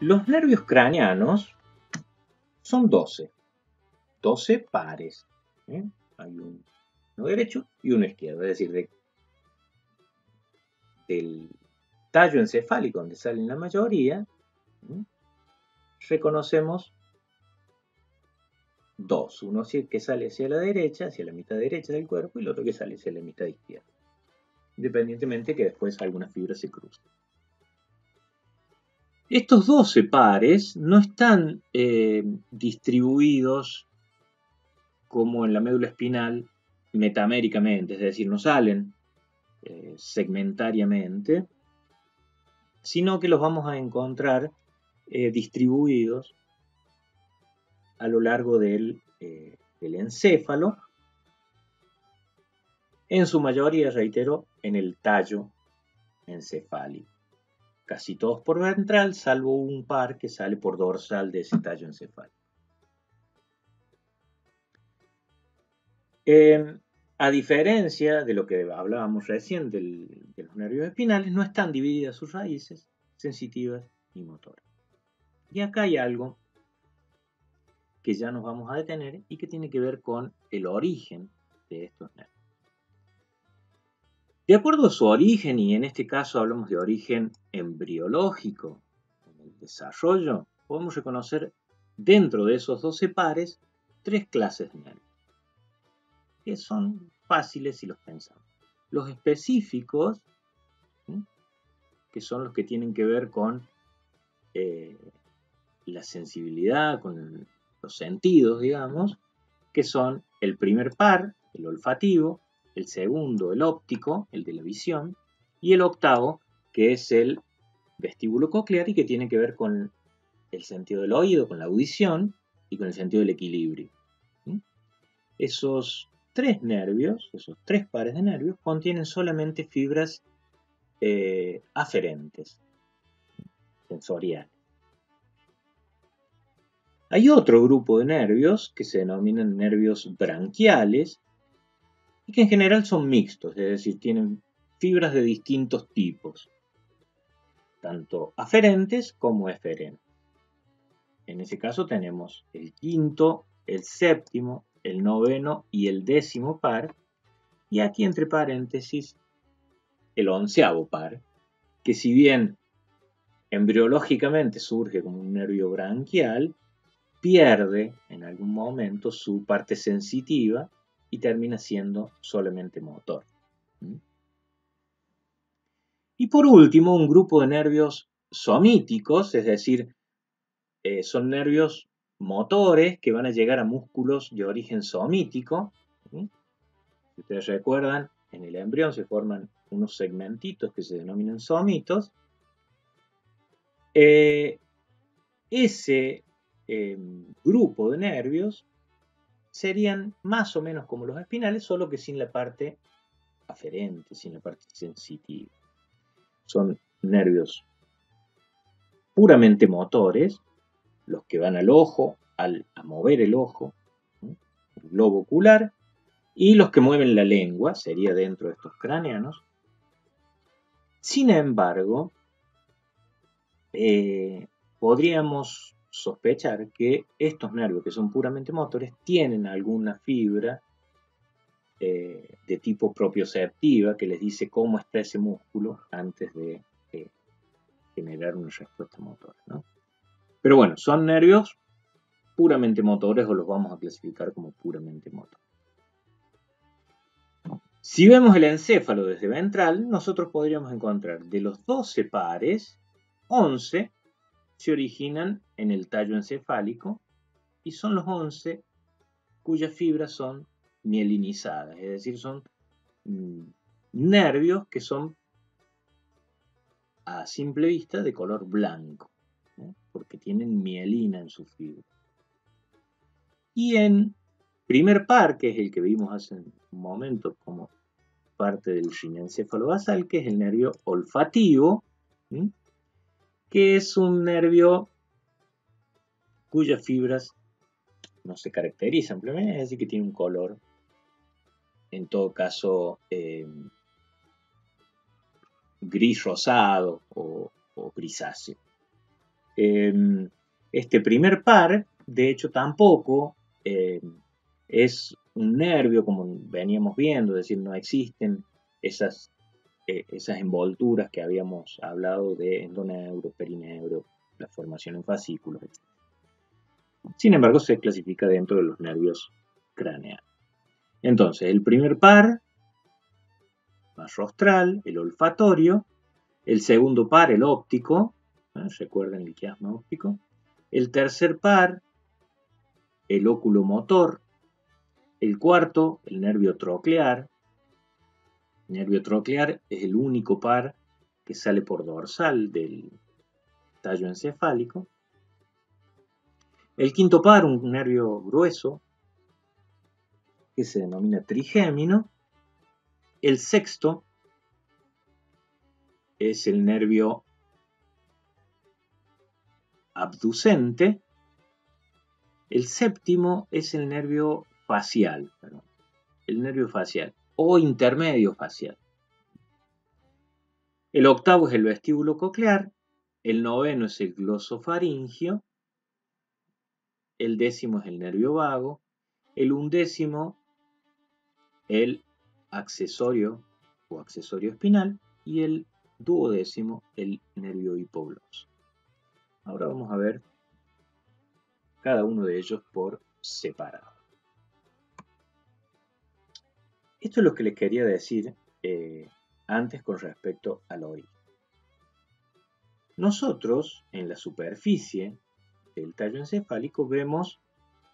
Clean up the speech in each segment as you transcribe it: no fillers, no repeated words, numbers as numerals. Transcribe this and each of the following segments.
Los nervios craneanos son 12 pares. Hay uno derecho y uno izquierdo, es decir, del tallo encefálico donde salen la mayoría, reconocemos dos, uno que sale hacia la derecha, hacia la mitad derecha del cuerpo, y el otro que sale hacia la mitad izquierda, independientemente que después algunas fibras se crucen. Estos 12 pares no están distribuidos como en la médula espinal metaméricamente, es decir, no salen segmentariamente, sino que los vamos a encontrar distribuidos a lo largo del encéfalo, en su mayoría, reitero, en el tallo encefálico. Casi todos por ventral, salvo un par que sale por dorsal de ese tallo encefálico. A diferencia de lo que hablábamos recién de los nervios espinales, no están divididas sus raíces sensitivas y motoras. Y acá hay algo que ya nos vamos a detener y que tiene que ver con el origen de estos nervios. De acuerdo a su origen, y en este caso hablamos de origen embriológico, en el desarrollo, podemos reconocer dentro de esos 12 pares 3 clases de nervios, que son fáciles si los pensamos. Los específicos, que son los que tienen que ver con la sensibilidad, con los sentidos, digamos, que son el primer par, el olfativo, el segundo, el óptico, el de la visión, y el octavo, que es el vestíbulo coclear y que tiene que ver con el sentido del oído, con la audición y con el sentido del equilibrio. Esos 3 nervios, esos 3 pares de nervios, contienen solamente fibras aferentes, sensoriales. Hay otro grupo de nervios que se denominan nervios branquiales y que en general son mixtos, es decir, tienen fibras de distintos tipos, tanto aferentes como eferentes. En ese caso tenemos el quinto, el séptimo, el noveno y el 10º par, y aquí entre paréntesis el 11º par, que si bien embriológicamente surge como un nervio branquial, pierde en algún momento su parte sensitiva y termina siendo solamente motor. Y por último, un grupo de nervios somíticos, es decir, son nervios motores que van a llegar a músculos de origen somítico. Si ustedes recuerdan, en el embrión se forman unos segmentitos que se denominan somitos. Ese grupo de nervios serían más o menos como los espinales, solo que sin la parte aferente, sin la parte sensitiva. Son nervios puramente motores, los que van al ojo, a mover el ojo, el globo ocular, y los que mueven la lengua, sería dentro de estos craneanos. Sin embargo, podríamos sospechar que estos nervios que son puramente motores tienen alguna fibra de tipo propioceptiva que les dice cómo está ese músculo antes de generar una respuesta motora, ¿no? Pero bueno, son nervios puramente motores o los vamos a clasificar como puramente motores. Si vemos el encéfalo desde ventral, nosotros podríamos encontrar de los 12 pares, 11 se originan en el tallo encefálico y son los 11 cuyas fibras son mielinizadas, es decir, son nervios que son a simple vista de color blanco, porque tienen mielina en su fibra. Y en primer par, que es el que vimos hace un momento como parte del riñencéfalo basal, que es el nervio olfativo, que es un nervio cuyas fibras no se caracterizan, es decir, que tiene un color, en todo caso, gris rosado o grisáceo. Este primer par, de hecho, tampoco es un nervio, como veníamos viendo, es decir, no existen esas envolturas que habíamos hablado de endoneuro, perineuro, la formación en fascículos, etc. Sin embargo, se clasifica dentro de los nervios craneales. Entonces, el primer par, más rostral, el olfatorio. El segundo par, el óptico. Recuerden el quiasma óptico. El tercer par, el oculomotor. El cuarto, el nervio troclear. El nervio troclear es el único par que sale por dorsal del tallo encefálico. El quinto par, un nervio grueso, que se denomina trigémino. El sexto es el nervio abducente. El séptimo es el nervio facial, o intermedio facial. El octavo es el vestíbulo coclear. El noveno es el glosofaringio. El décimo es el nervio vago. El undécimo, el accesorio o accesorio espinal. Y el duodécimo, el nervio hipogloso. Ahora vamos a ver cada uno de ellos por separado. Esto es lo que les quería decir antes con respecto al origen. Nosotros, en la superficie del tallo encefálico, vemos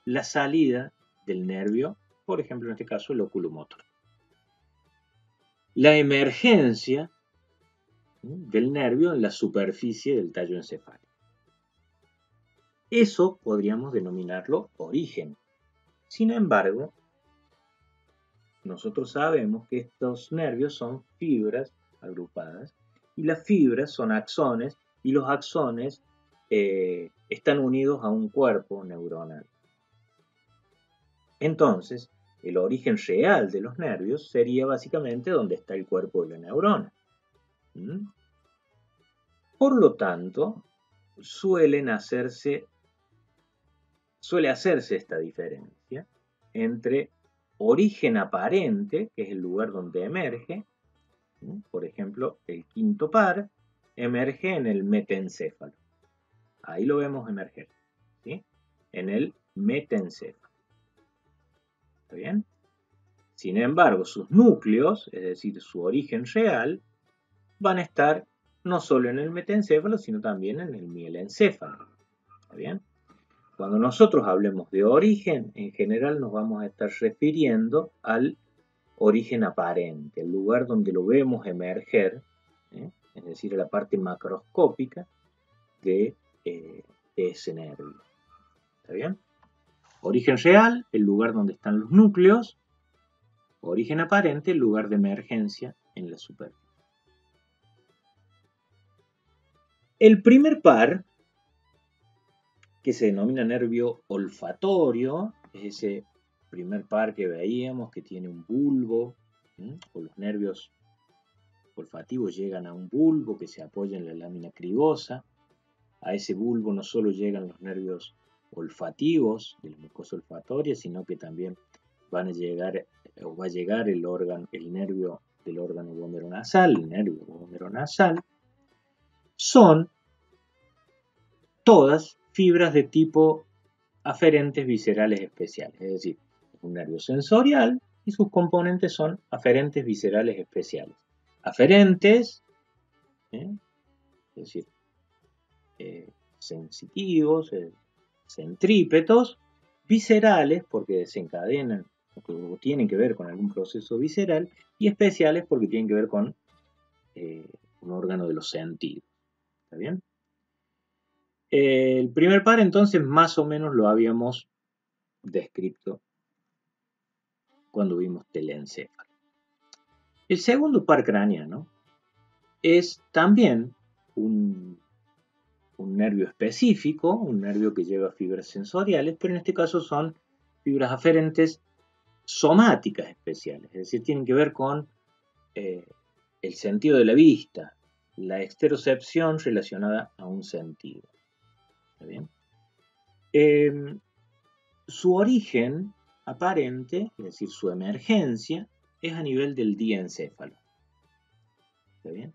la salida del nervio, por ejemplo, en este caso, el oculomotor. La emergencia del nervio en la superficie del tallo encefálico. Eso podríamos denominarlo origen. Sin embargo, nosotros sabemos que estos nervios son fibras agrupadas y las fibras son axones y los axones están unidos a un cuerpo neuronal. Entonces, el origen real de los nervios sería básicamente donde está el cuerpo de la neurona. Por lo tanto, suele hacerse esta diferencia entre origen aparente, que es el lugar donde emerge. Por ejemplo, el quinto par emerge en el metencéfalo. Ahí lo vemos emerger, ¿sí? En el metencéfalo. ¿Está bien? Sin embargo, sus núcleos, es decir, su origen real, van a estar no solo en el metencéfalo, sino también en el mielencéfalo. ¿Está bien? Cuando nosotros hablemos de origen, en general nos vamos a estar refiriendo al origen aparente, el lugar donde lo vemos emerger, es decir, a la parte macroscópica de ese nervio. ¿Está bien? Origen real, el lugar donde están los núcleos. Origen aparente, el lugar de emergencia en la superficie. El primer par, que se denomina nervio olfatorio, es ese primer par que veíamos que tiene un bulbo, o los nervios olfativos llegan a un bulbo que se apoya en la lámina cribosa. A ese bulbo no solo llegan los nervios olfativos de la mucosa olfatoria, sino que también va a llegar el nervio del órgano vomeronasal, el nervio vomeronasal. Son todas fibras de tipo aferentes viscerales especiales, es decir, es un nervio sensorial y sus componentes son aferentes viscerales especiales. Aferentes, es decir, sensitivos, centrípetos, viscerales porque desencadenan o tienen que ver con algún proceso visceral, y especiales porque tienen que ver con un órgano de los sentidos. ¿Está bien? El primer par entonces más o menos lo habíamos descrito cuando vimos telencéfalo. El segundo par craneano es también un nervio específico, un nervio que lleva fibras sensoriales, pero en este caso son fibras aferentes somáticas especiales, es decir, tienen que ver con el sentido de la vista, la esterocepción relacionada a un sentido. ¿Está bien? Su origen aparente, es decir, su emergencia, es a nivel del diencéfalo. ¿Está bien?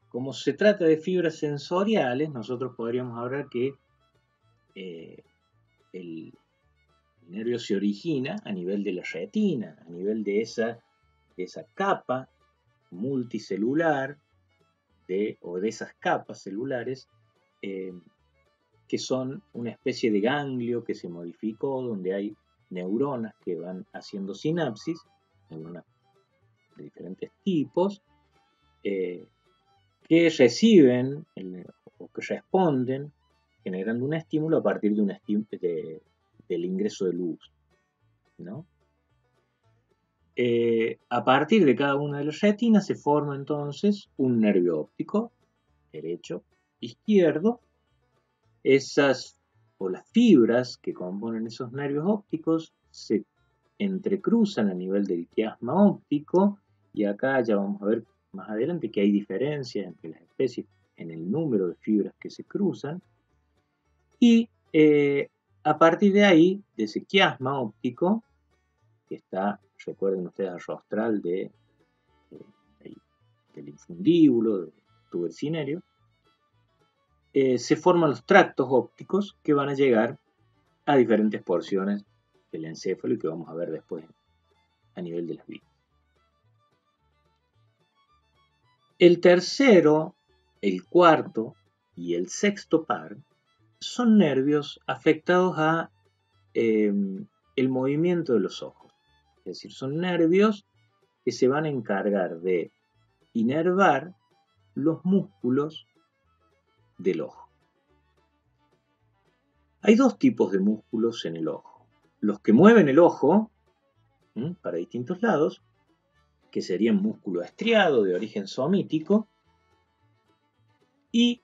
Como se trata de fibras sensoriales, nosotros podríamos hablar que el nervio se origina a nivel de la retina, a nivel de esa capa multicelular o de esas capas celulares que son una especie de ganglio que se modificó, donde hay neuronas que van haciendo sinapsis, neuronas de diferentes tipos, que reciben o que responden generando un estímulo a partir del ingreso de luz, ¿no? A partir de cada una de las retinas se forma entonces un nervio óptico, derecho, izquierdo. Esas o las fibras que componen esos nervios ópticos se entrecruzan a nivel del quiasma óptico, y acá ya vamos a ver más adelante que hay diferencias entre las especies en el número de fibras que se cruzan, y a partir de ahí, de ese quiasma óptico, que está, recuerden ustedes, al rostral del infundíbulo, del tubo cinerio, se forman los tractos ópticos que van a llegar a diferentes porciones del encéfalo y que vamos a ver después a nivel de las vías. El tercero, el cuarto y el sexto par son nervios afectados a el movimiento de los ojos. Es decir, son nervios que se van a encargar de inervar los músculos del ojo. Hay dos tipos de músculos en el ojo. Los que mueven el ojo para distintos lados, que serían músculo estriado de origen somítico, y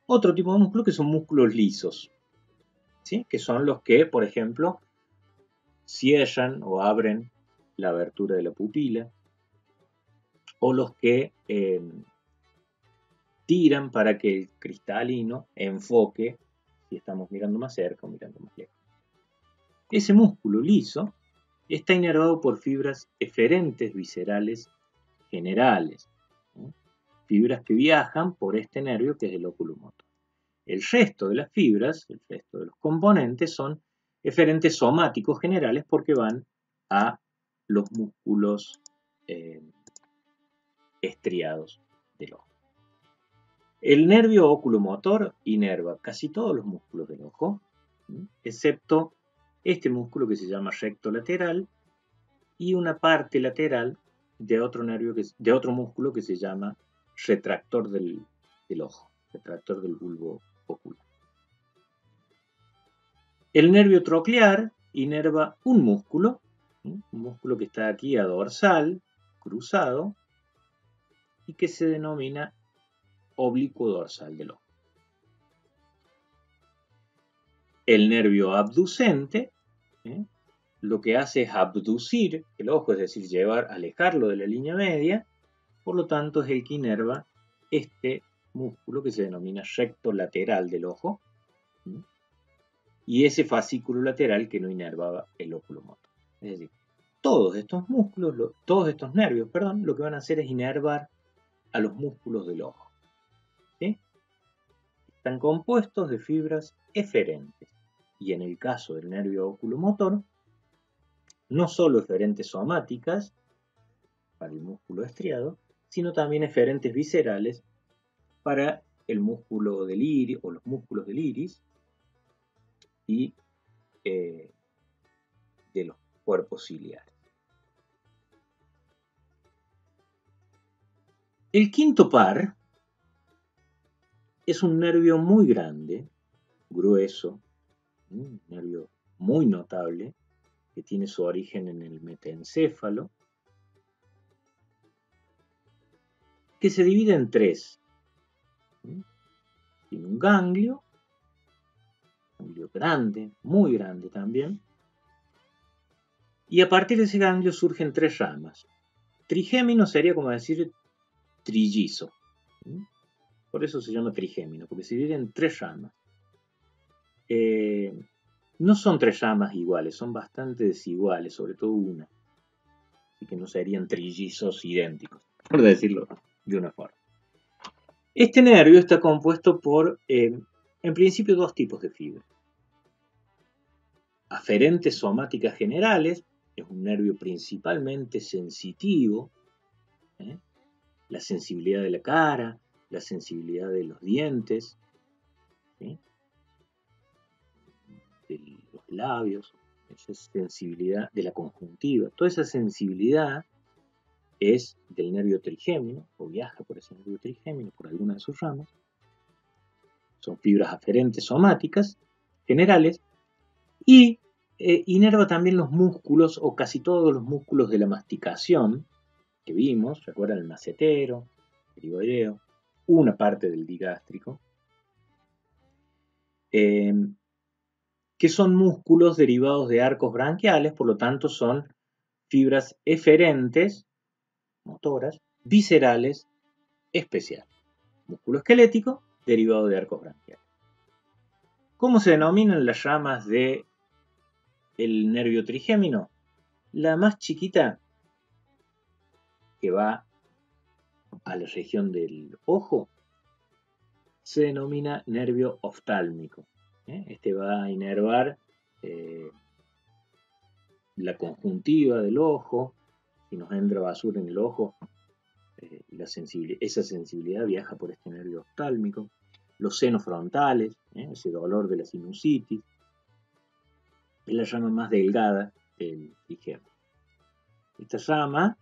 otro tipo de músculo que son músculos lisos, ¿sí? Que son los que, por ejemplo, cierran o abren la abertura de la pupila, o los que tiran para que el cristalino enfoque si estamos mirando más cerca o mirando más lejos. Ese músculo liso está inervado por fibras eferentes viscerales generales, ¿no? Fibras que viajan por este nervio que es el oculomotor. El resto de las fibras, el resto de los componentes son eferentes somáticos generales porque van a los músculos estriados del ojo. El nervio oculomotor inerva casi todos los músculos del ojo, excepto este músculo que se llama recto lateral y una parte lateral de otro músculo que se llama retractor del ojo, retractor del bulbo ocular. El nervio troclear inerva un músculo que está aquí a dorsal, cruzado, y que se denomina oblicuo dorsal del ojo. El nervio abducente lo que hace es abducir el ojo, es decir, alejarlo de la línea media, por lo tanto es el que inerva este músculo que se denomina recto lateral del ojo, y ese fascículo lateral que no inervaba el oculomotor. Es decir, todos estos nervios, lo que van a hacer es inervar a los músculos del ojo, ¿sí? Están compuestos de fibras eferentes, y en el caso del nervio oculomotor, no solo eferentes somáticas para el músculo estriado, sino también eferentes viscerales para el músculo del iris o los músculos del iris y de los cuerpos ciliares. El quinto par es un nervio muy grande, grueso, un nervio muy notable, que tiene su origen en el metaencéfalo, que se divide en tres. Tiene un ganglio grande, muy grande también, y a partir de ese ganglio surgen tres ramas. Trigémino sería como decir trillizo, por eso se llama trigémino, porque se divide en tres ramas. no son tres ramas iguales, son bastante desiguales, sobre todo una. Así que no serían trillizos idénticos, por decirlo de una forma. Este nervio está compuesto por, en principio, dos tipos de fibras. Aferentes somáticas generales, es un nervio principalmente sensitivo, la sensibilidad de la cara, la sensibilidad de los dientes, ¿sí? De los labios, esa sensibilidad de la conjuntiva, toda esa sensibilidad es del nervio trigémino, o viaja por ese nervio trigémino, por alguna de sus ramas. Son fibras aferentes somáticas generales y inerva también los músculos o casi todos los músculos de la masticación que vimos, recuerdan el macetero, el tiroideo, una parte del digástrico, que son músculos derivados de arcos branquiales, por lo tanto son fibras eferentes, motoras, viscerales, especiales. Músculo esquelético derivado de arcos branquiales. ¿Cómo se denominan las ramas del nervio trigémino? La más chiquita, que va a la región del ojo, se denomina nervio oftálmico. Este va a inervar la conjuntiva del ojo. Si nos entra basura en el ojo, esa sensibilidad viaja por este nervio oftálmico. Los senos frontales, ese dolor de la sinusitis, es la rama más delgada del trigémino. Esta rama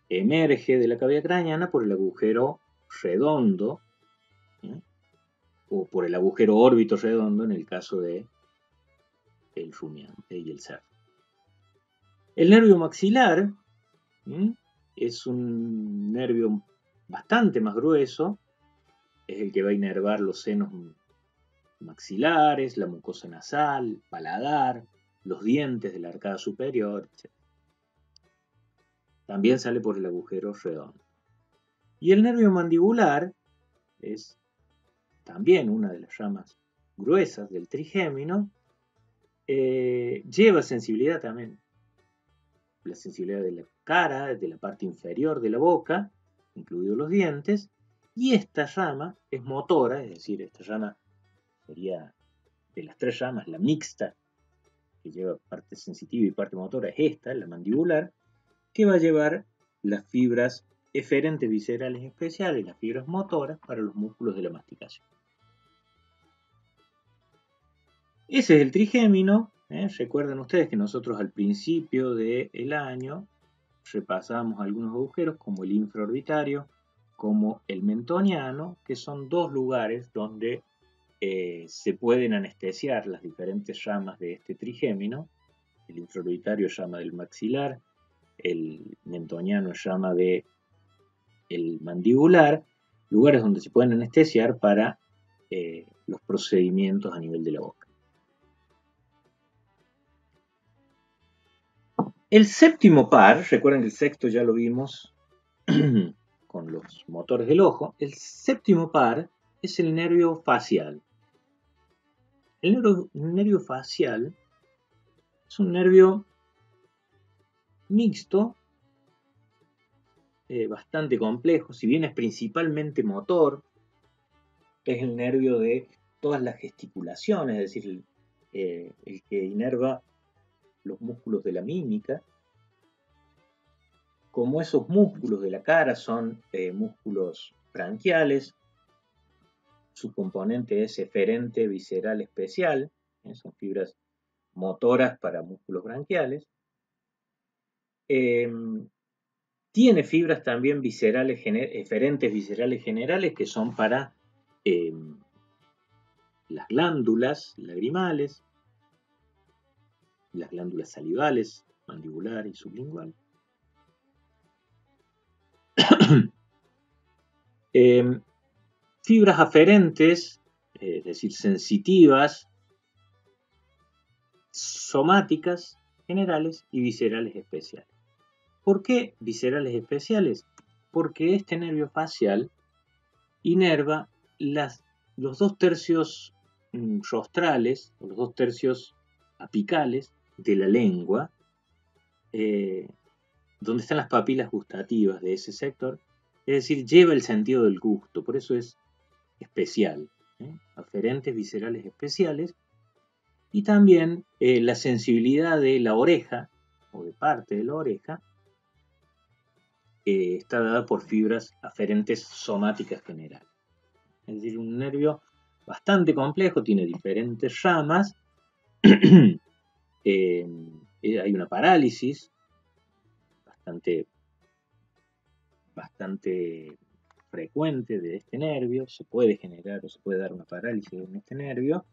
emerge de la cavidad craneana por el agujero redondo, o por el agujero órbito redondo en el caso de el rumiante y el cerdo. El nervio maxilar es un nervio bastante más grueso, es el que va a inervar los senos maxilares, la mucosa nasal, paladar, los dientes de la arcada superior, etc. También sale por el agujero redondo. Y el nervio mandibular es también una de las ramas gruesas del trigémino, lleva sensibilidad también, la sensibilidad de la cara, de la parte inferior de la boca, incluidos los dientes, y esta rama es motora, es decir, esta rama sería de las tres ramas, la mixta, que lleva parte sensitiva y parte motora, es esta, la mandibular, que va a llevar las fibras eferentes viscerales especiales, las fibras motoras para los músculos de la masticación. Ese es el trigémino. Recuerden ustedes que nosotros al principio del año repasamos algunos agujeros como el infraorbitario, como el mentoniano, que son dos lugares donde se pueden anestesiar las diferentes ramas de este trigémino. El infraorbitario es rama del maxilar, el mentoniano es rama del mandibular, lugares donde se pueden anestesiar para los procedimientos a nivel de la boca. El séptimo par, recuerden que el sexto ya lo vimos con los motores del ojo, el séptimo par es el nervio facial. El nervio facial es un nervio mixto, bastante complejo, si bien es principalmente motor, es el nervio de todas las gesticulaciones, es decir, el que inerva los músculos de la mímica. Como esos músculos de la cara son músculos branquiales, su componente es eferente visceral especial, son fibras motoras para músculos branquiales. Tiene fibras también viscerales, eferentes viscerales generales, que son para las glándulas lagrimales, las glándulas salivales, mandibular y sublingual. Fibras aferentes, es decir, sensitivas, somáticas generales y viscerales especiales. ¿Por qué viscerales especiales? Porque este nervio facial inerva los 2/3 rostrales, o los 2 tercios apicales de la lengua, donde están las papilas gustativas de ese sector, es decir, lleva el sentido del gusto, por eso es especial, aferentes viscerales especiales, y también la sensibilidad de la oreja, o de parte de la oreja, está dada por fibras aferentes somáticas generales. Es decir, un nervio bastante complejo, tiene diferentes ramas, hay una parálisis bastante frecuente de este nervio, se puede generar o se puede dar una parálisis en este nervio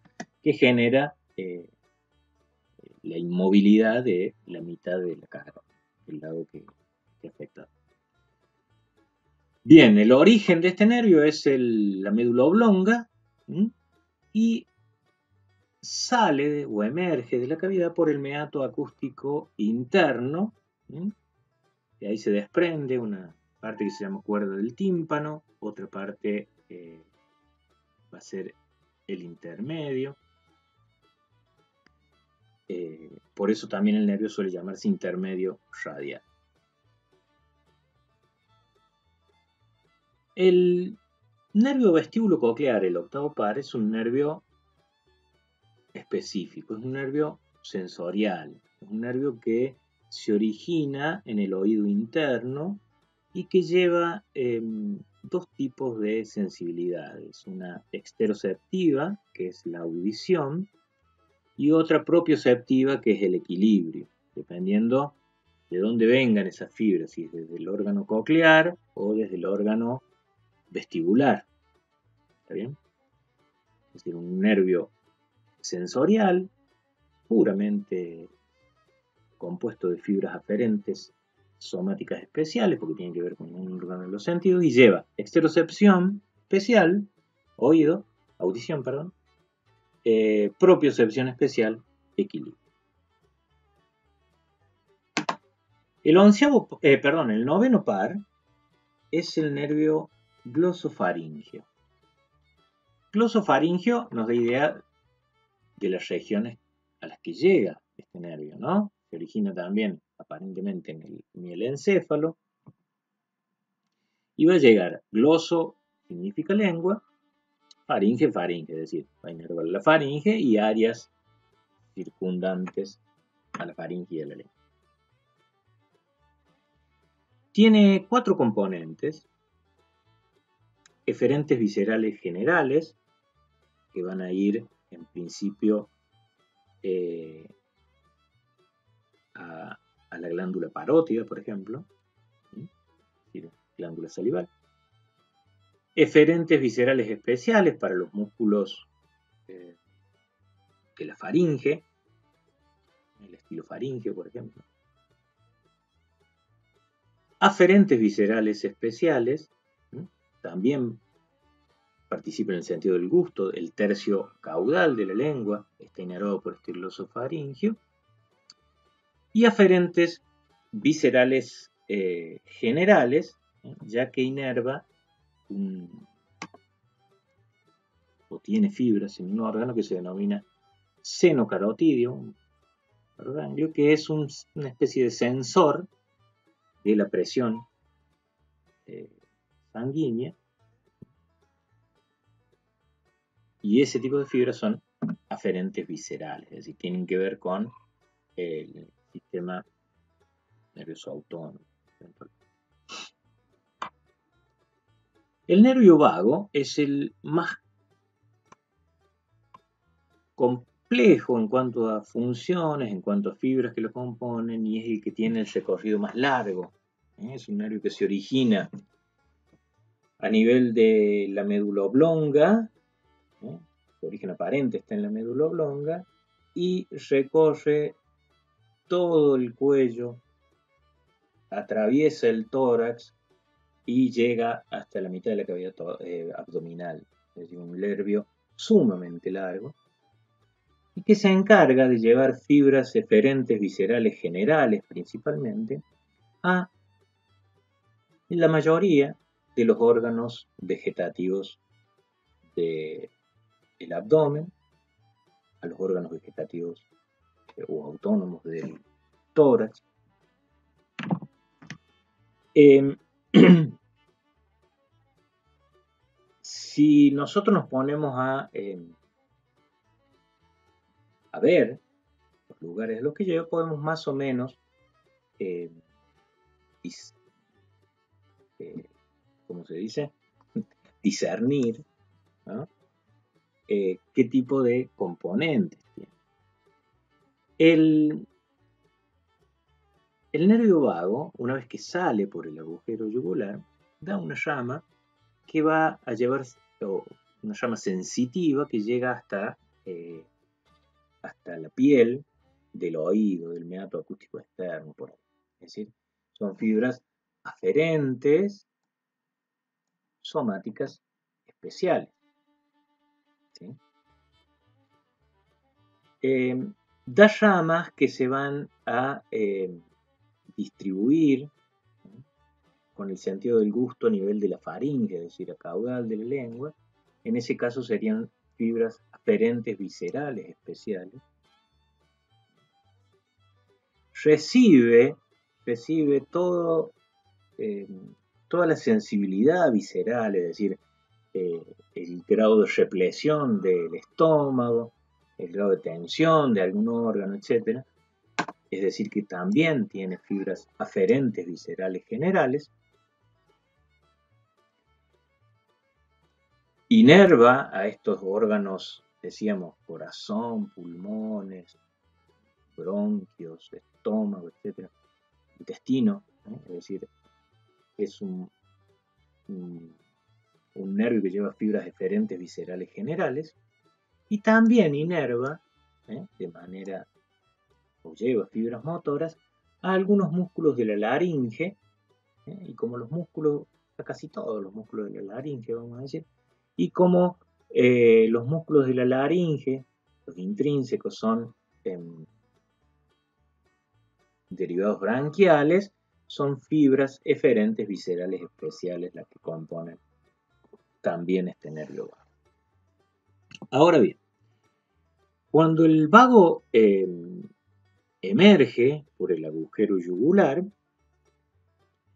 que genera la inmovilidad de la mitad de la cara, del lado que afecta. Bien, el origen de este nervio es la médula oblonga, y sale o emerge de la cavidad por el meato acústico interno, y ahí se desprende una parte que se llama cuerda del tímpano, otra parte va a ser el intermedio. Por eso también el nervio suele llamarse intermedio radial. El nervio vestíbulo coclear, el octavo par, es un nervio específico, es un nervio sensorial, es un nervio que se origina en el oído interno y que lleva 2 tipos de sensibilidades, una exteroceptiva, que es la audición, y otra propioceptiva, que es el equilibrio, dependiendo de dónde vengan esas fibras, si es desde el órgano coclear o desde el órgano vestibular. ¿Está bien? Es decir, un nervio sensorial, puramente compuesto de fibras aferentes somáticas especiales, porque tienen que ver con un órgano de los sentidos, y lleva exterocepción especial, oído, audición, perdón, propiocepción especial, equilibrio. El noveno par es el nervio glosofaringeo. Glosofaringeo nos da idea de las regiones a las que llega este nervio, ¿no? Se origina también aparentemente en el mielencéfalo y va a llegar gloso, significa lengua, faringe, es decir, va a inervar la faringe y áreas circundantes a la faringe y a la lengua. Tiene 4 componentes: eferentes viscerales generales, que van a ir en principio a la glándula parótida, por ejemplo, es decir, glándula salival. Eferentes viscerales especiales para los músculos de la faringe, el estilo faringeo, por ejemplo. Aferentes viscerales especiales, también participa en el sentido del gusto. El tercio caudal de la lengua está inervado por este glosofaringeo. Y aferentes viscerales generales, ya que inerva o tiene fibras en un órgano que se denomina seno carotídeo, un ganglio, que es una especie de sensor de la presión sanguínea, y ese tipo de fibras son aferentes viscerales, es decir, tienen que ver con el sistema nervioso autónomo. El nervio vago es el más complejo en cuanto a funciones, en cuanto a fibras que lo componen, y es el que tiene el recorrido más largo. Es un nervio que se origina a nivel de la médula oblonga, su origen aparente está en la médula oblonga, y recorre todo el cuello, atraviesa el tórax y llega hasta la mitad de la cavidad abdominal. Es decir, un nervio sumamente largo y que se encarga de llevar fibras eferentes viscerales generales principalmente a la mayoría de los órganos vegetativos del abdomen, a los órganos vegetativos o autónomos del tórax. Si nosotros nos ponemos a ver los lugares a los que llevo, podemos más o menos ¿cómo se dice? Discernir, ¿no? Qué tipo de componentes tiene. El nervio vago, una vez que sale por el agujero yugular, da una llama que va a llevar, una llama sensitiva que llega hasta la piel del oído, del meato acústico externo, por ahí. Es decir, son fibras aferentes, somáticas especiales. ¿Sí? Da llamas que se van a distribuir, ¿sí?, con el sentido del gusto a nivel de la faringe, es decir, a caudal de la lengua. En ese caso serían fibras aferentes viscerales especiales. Recibe toda la sensibilidad visceral, es decir, el grado de represión del estómago, el grado de tensión de algún órgano, etc. Es decir, que también tiene fibras aferentes viscerales generales. Inerva a estos órganos, decíamos, corazón, pulmones, bronquios, estómago, etc. Intestino, es decir, es un nervio que lleva fibras eferentes viscerales generales, y también inerva, de manera, o lleva fibras motoras, a algunos músculos de la laringe, y como los músculos, a casi todos los músculos de la laringe, vamos a decir, y como los músculos de la laringe, los intrínsecos, son derivados branquiales, son fibras eferentes viscerales especiales las que componen también este nervio vago. Ahora bien, cuando el vago emerge por el agujero yugular,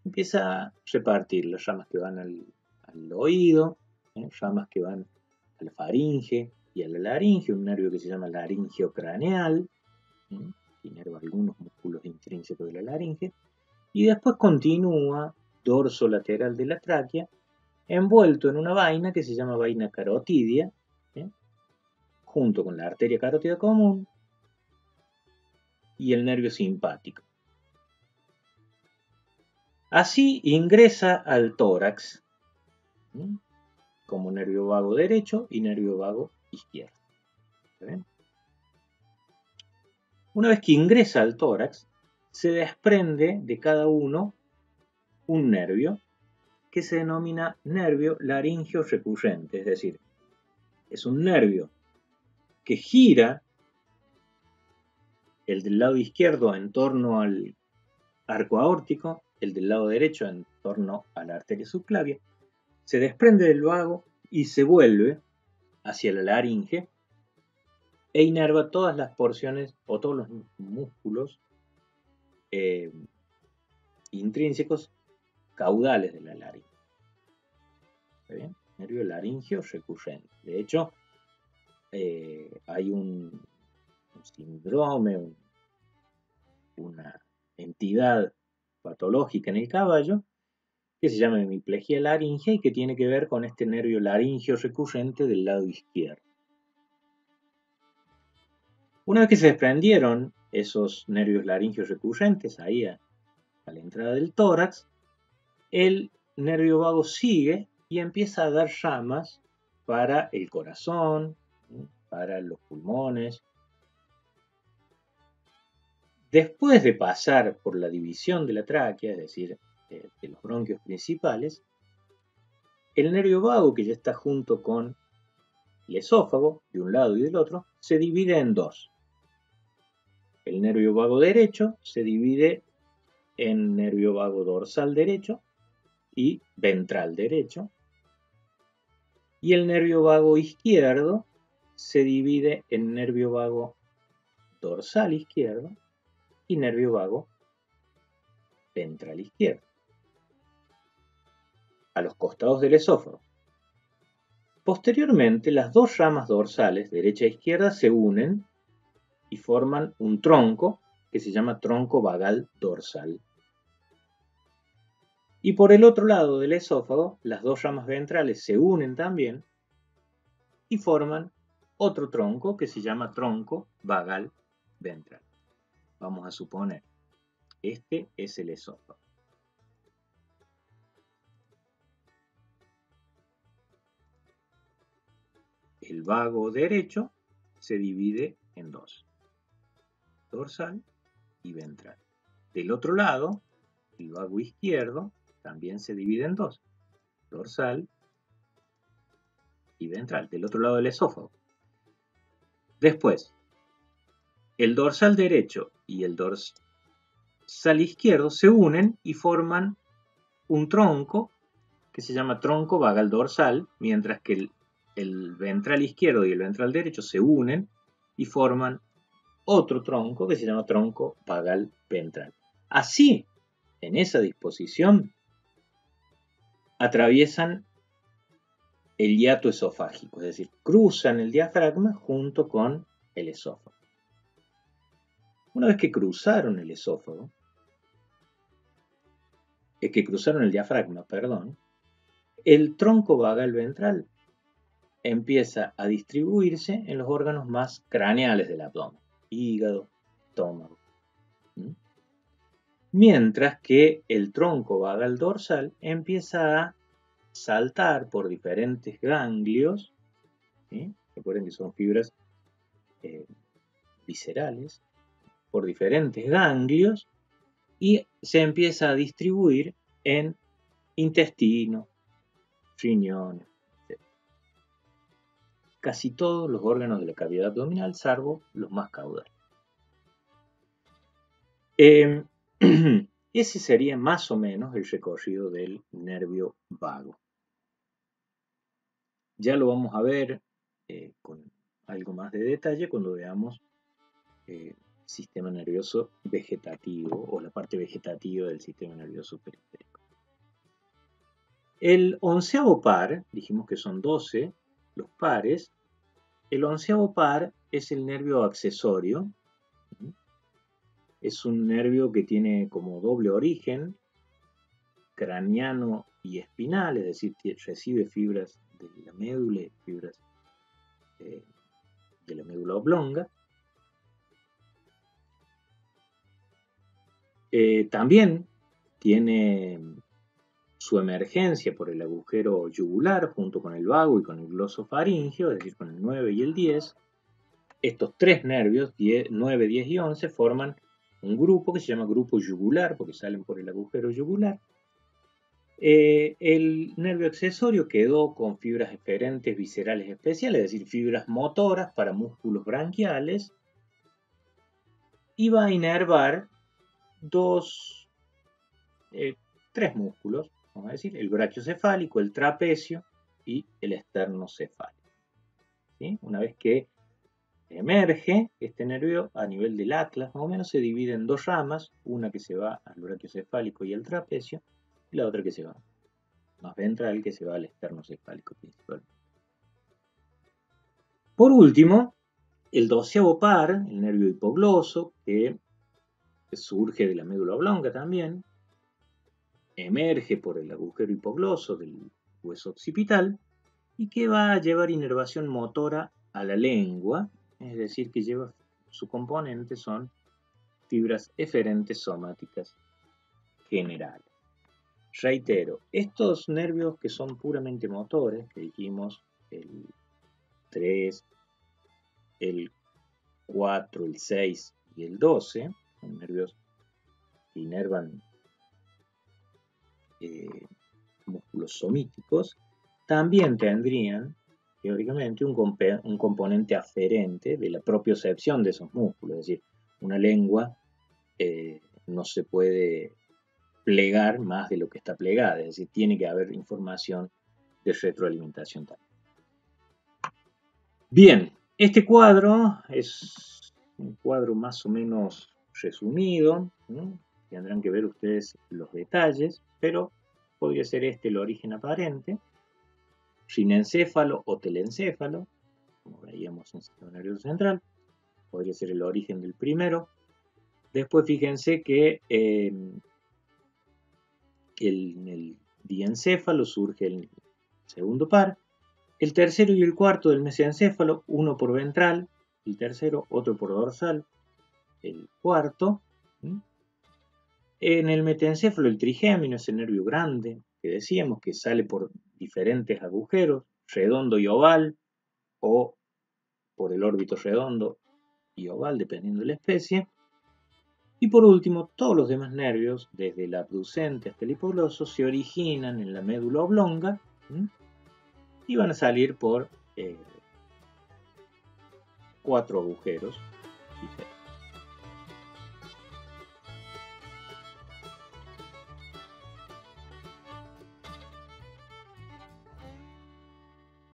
empieza a repartir las ramas que van al oído, ramas que van a la faringe y a la laringe, un nervio que se llama laringio craneal, que inerva algunos músculos intrínsecos de la laringe, y después continúa dorso lateral de la tráquea, envuelto en una vaina que se llama vaina carotidia, junto con la arteria carótida común y el nervio simpático. Así ingresa al tórax, como nervio vago derecho y nervio vago izquierdo. ¿Ven? Una vez que ingresa al tórax, se desprende de cada uno un nervio que se denomina nervio laringio recurrente, es decir, es un nervio que gira el del lado izquierdo en torno al arco aórtico, el del lado derecho en torno a la arteria subclavia, se desprende del vago y se vuelve hacia la laringe e inerva todas las porciones o todos los músculos intrínsecos caudales de la laringe. ¿Está bien? Nervio laringio recurrente. De hecho, hay un síndrome, una entidad patológica en el caballo que se llama hemiplegia laringea y que tiene que ver con este nervio laringio recurrente del lado izquierdo. Una vez que se desprendieron esos nervios laringios recurrentes ahí a la entrada del tórax, el nervio vago sigue y empieza a dar ramas para el corazón, para los pulmones. Después de pasar por la división de la tráquea, es decir, de los bronquios principales, el nervio vago, que ya está junto con el esófago, de un lado y del otro, se divide en dos. El nervio vago derecho se divide en nervio vago dorsal derecho y ventral derecho, y el nervio vago izquierdo se divide en nervio vago dorsal izquierdo y nervio vago ventral izquierdo, a los costados del esófago. Posteriormente, las dos ramas dorsales, derecha e izquierda, se unen y forman un tronco que se llama tronco vagal dorsal. Y por el otro lado del esófago, las dos ramas ventrales se unen también y forman otro tronco que se llama tronco vagal ventral. Vamos a suponer, este es el esófago. El vago derecho se divide en dos, dorsal y ventral. Del otro lado, el vago izquierdo también se divide en dos, dorsal y ventral, del otro lado del esófago. Después, el dorsal derecho y el dorsal izquierdo se unen y forman un tronco que se llama tronco vagal dorsal, mientras que el ventral izquierdo y el ventral derecho se unen y forman otro tronco que se llama tronco vagal ventral. Así, en esa disposición, atraviesan el hiato esofágico, es decir, cruzan el diafragma junto con el esófago. Una vez que cruzaron el esófago, que cruzaron el diafragma, perdón, el tronco vagal ventral empieza a distribuirse en los órganos más craneales del abdomen, hígado, estómago. Mientras que el tronco vagal dorsal empieza a saltar por diferentes ganglios, ¿sí? Recuerden que son fibras viscerales, por diferentes ganglios, y se empieza a distribuir en intestino, riñones, etc. Casi todos los órganos de la cavidad abdominal, salvo los más caudales. Ese sería más o menos el recorrido del nervio vago. Ya lo vamos a ver con algo más de detalle cuando veamos sistema nervioso vegetativo o la parte vegetativa del sistema nervioso periférico. El 11º par, dijimos que son 12 los pares, el 11º par es el nervio accesorio. Es un nervio que tiene como doble origen, craneano y espinal, es decir, recibe fibras de la médula y fibras de la médula oblonga. También tiene su emergencia por el agujero yugular junto con el vago y con el glosofaringeo, es decir, con el 9 y el 10. Estos tres nervios, 9, 10 y 11, forman un grupo que se llama grupo yugular porque salen por el agujero yugular. El nervio accesorio quedó con fibras eferentes viscerales especiales, es decir, fibras motoras para músculos branquiales, y va a inervar tres músculos, vamos a decir, el brachiocefálico, el trapecio y el esternocefálico. ¿Sí? Una vez que emerge este nervio a nivel del atlas, más o menos se divide en dos ramas, una que se va al brachiocefálico y al trapecio, y la otra que se va más ventral, que se va al esternocefálico principal. Por último, el 12º par, el nervio hipogloso, que surge de la médula oblonga también, emerge por el agujero hipogloso del hueso occipital y que va a llevar inervación motora a la lengua, es decir, que lleva su componente son fibras eferentes somáticas generales. Reitero, estos nervios que son puramente motores, que dijimos el 3, el 4, el 6 y el 12, son nervios que inervan músculos somíticos, también tendrían teóricamente un componente aferente de la propiocepción de esos músculos, es decir, una lengua no se puede plegar más de lo que está plegada, es decir, tiene que haber información de retroalimentación también. Bien, Este cuadro es un cuadro más o menos resumido, ¿no? Tendrán que ver ustedes los detalles, pero podría ser este el origen aparente, ginencéfalo o telencéfalo, como veíamos en el sistema nervioso central, podría ser el origen del primero. Después fíjense que en el diencéfalo surge el segundo par, el tercero y el cuarto del mesencéfalo, uno por ventral, el tercero, otro por dorsal, el cuarto. En el metencéfalo, el trigémino es el nervio grande, que decíamos que sale por diferentes agujeros, redondo y oval, o por el órbito redondo y oval, dependiendo de la especie. Y por último, todos los demás nervios, desde el abducente hasta el hipogloso, se originan en la médula oblonga y van a salir por 4 agujeros